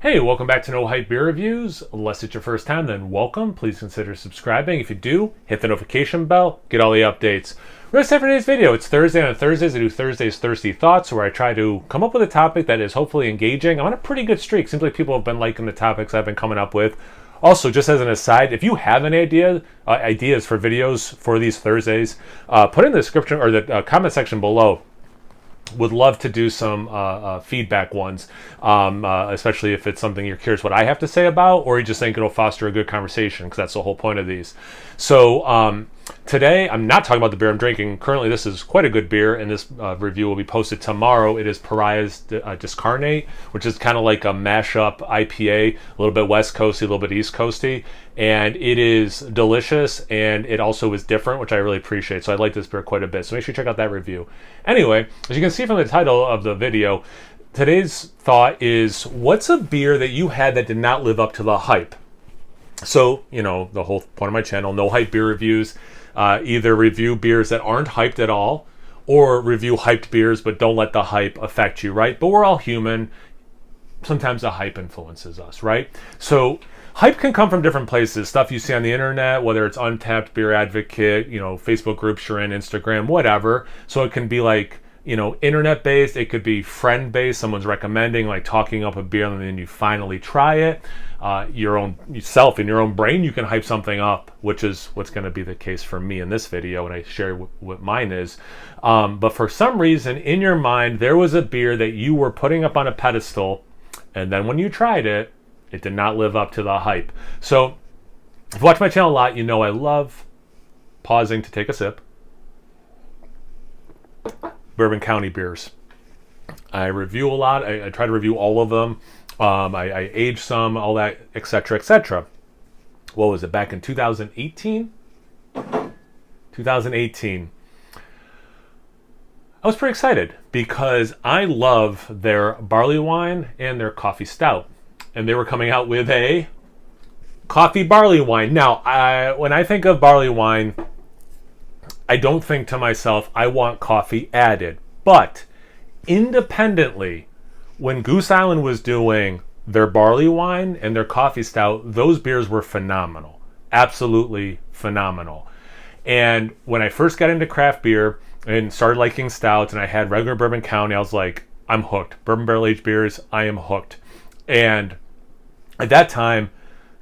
Hey, welcome back to No Hype Beer Reviews. Unless it's your first time, then welcome. Please consider subscribing. If you do, hit the notification bell, get all the updates. Rest of today's video. It's Thursday, and on Thursdays I do Thursday's Thirsty Thoughts, where I try to come up with a topic that is hopefully engaging. I'm on a pretty good streak. Seems like people have been liking the topics I've been coming up with. Also, just as an aside, if you have any ideas for videos for these Thursdays, put in the description or the comment section below. Would love to do some feedback ones, especially if it's something you're curious what I have to say about, or you just think it'll foster a good conversation, because that's the whole point of these. So today, I'm not talking about the beer I'm drinking. Currently, this is quite a good beer, and this review will be posted tomorrow. It is Pariah's Discarnate, which is kind of like a mashup IPA, a little bit West Coasty, a little bit East Coasty, and it is delicious, and it also is different, which I really appreciate. So I like this beer quite a bit, so make sure you check out that review. Anyway, as you can see from the title of the video, today's thought is, what's a beer that you had that did not live up to the hype? So, you know, the whole point of my channel, No Hype Beer Reviews, either review beers that aren't hyped at all, or review hyped beers but don't let the hype affect you, right? But we're all human. Sometimes the hype influences us, right? So hype can come from different places. Stuff you see on the internet, whether it's Untapped, Beer Advocate, you know, Facebook groups you're in, Instagram, whatever. So it can be like, you know, internet-based. It could be friend-based. Someone's recommending, like talking up a beer, and then you finally try it. Your own self, in your own brain, you can hype something up, which is what's going to be the case for me in this video, and I share what mine is. But for some reason, in your mind, there was a beer that you were putting up on a pedestal, and then when you tried it, it did not live up to the hype. So if you watch my channel a lot, you know I love pausing to take a sip. Bourbon County beers. I review a lot. I try to review all of them. I age some, all that, etc., etc. What was it, back in 2018? 2018. I was pretty excited because I love their barley wine and their coffee stout. And they were coming out with a coffee barley wine. Now, when I think of barley wine, I don't think to myself, I want coffee added. But independently, when Goose Island was doing their barley wine and their coffee stout, those beers were phenomenal. Absolutely phenomenal. And when I first got into craft beer and started liking stouts, and I had regular Bourbon County, I was like, I'm hooked. Bourbon barrel aged beers, I am hooked. And at that time,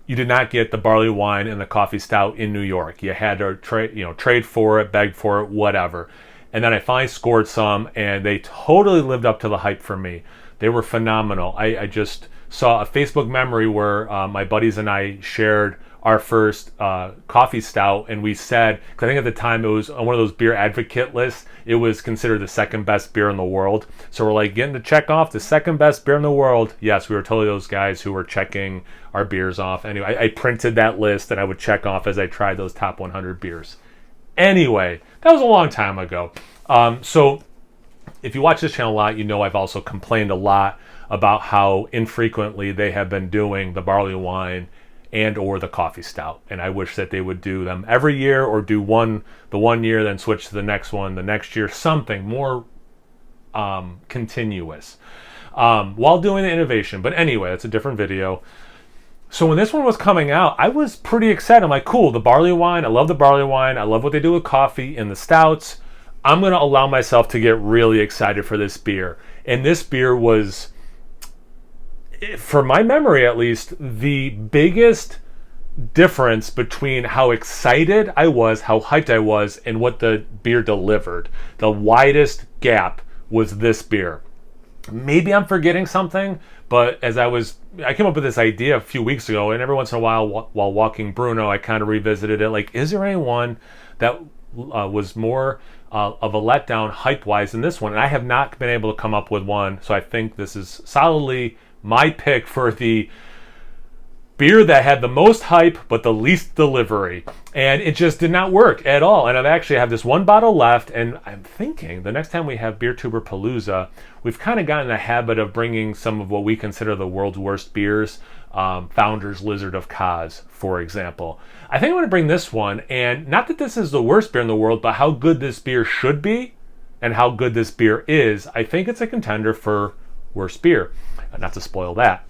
you did not get the barley wine and the coffee stout in New York. You had to trade for it, beg for it, whatever. And then I finally scored some, and they totally lived up to the hype for me. They were phenomenal. I just saw a Facebook memory where my buddies and I shared our first coffee stout, and we said, because I think at the time it was on one of those beer advocate lists, it was considered the second best beer in the world. So we're like, getting to check off the second best beer in the world. Yes, we were totally those guys who were checking our beers off. Anyway, I printed that list and I would check off as I tried those top 100 beers. Anyway, that was a long time ago. So if you watch this channel a lot, you know I've also complained a lot about how infrequently they have been doing the barley wine and or the coffee stout. And I wish that they would do them every year, or do the one year, then switch to the next one, the next year, something more continuous while doing the innovation. But anyway, that's a different video. So when this one was coming out, I was pretty excited. I'm like, cool, the barley wine. I love the barley wine. I love what they do with coffee and the stouts. I'm going to allow myself to get really excited for this beer. And this beer was, for my memory at least, the biggest difference between how excited I was, how hyped I was, and what the beer delivered. The widest gap was this beer. Maybe I'm forgetting something, but as I came up with this idea a few weeks ago, and every once in a while while walking Bruno, I kind of revisited it. Like, is there anyone that was more of a letdown hype-wise than this one? And I have not been able to come up with one, so I think this is solidly my pick for the beer that had the most hype but the least delivery. And it just did not work at all. And I have this one bottle left, and I'm thinking the next time we have Beertuber Palooza, we've kind of gotten in the habit of bringing some of what we consider the world's worst beers. Founder's Lizard of Kaz, for example. I think I'm going to bring this one, and not that this is the worst beer in the world, but how good this beer should be and how good this beer is. I think it's a contender for worst beer. Not to spoil that.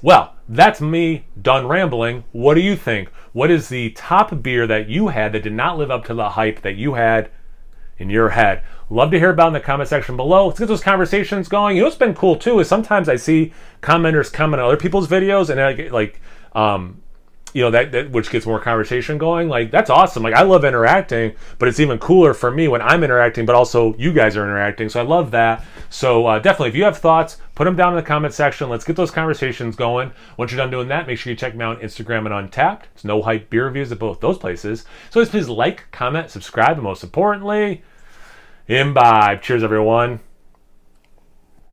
Well, that's me done rambling. What do you think? What is the top beer that you had that did not live up to the hype that you had in your head? Love to hear about it in the comment section below. Let's get those conversations going. You know what's been cool too is sometimes I see commenters comment on other people's videos and I get like that which gets more conversation going. Like, that's awesome. Like, I love interacting, but it's even cooler for me when I'm interacting, but also you guys are interacting. So I love that. So definitely, if you have thoughts, put them down in the comment section. Let's get those conversations going. Once you're done doing that, make sure you check me out on Instagram and Untapped. It's No Hype Beer Reviews at both those places. So please like, comment, subscribe, and most importantly, imbibe. Cheers, everyone.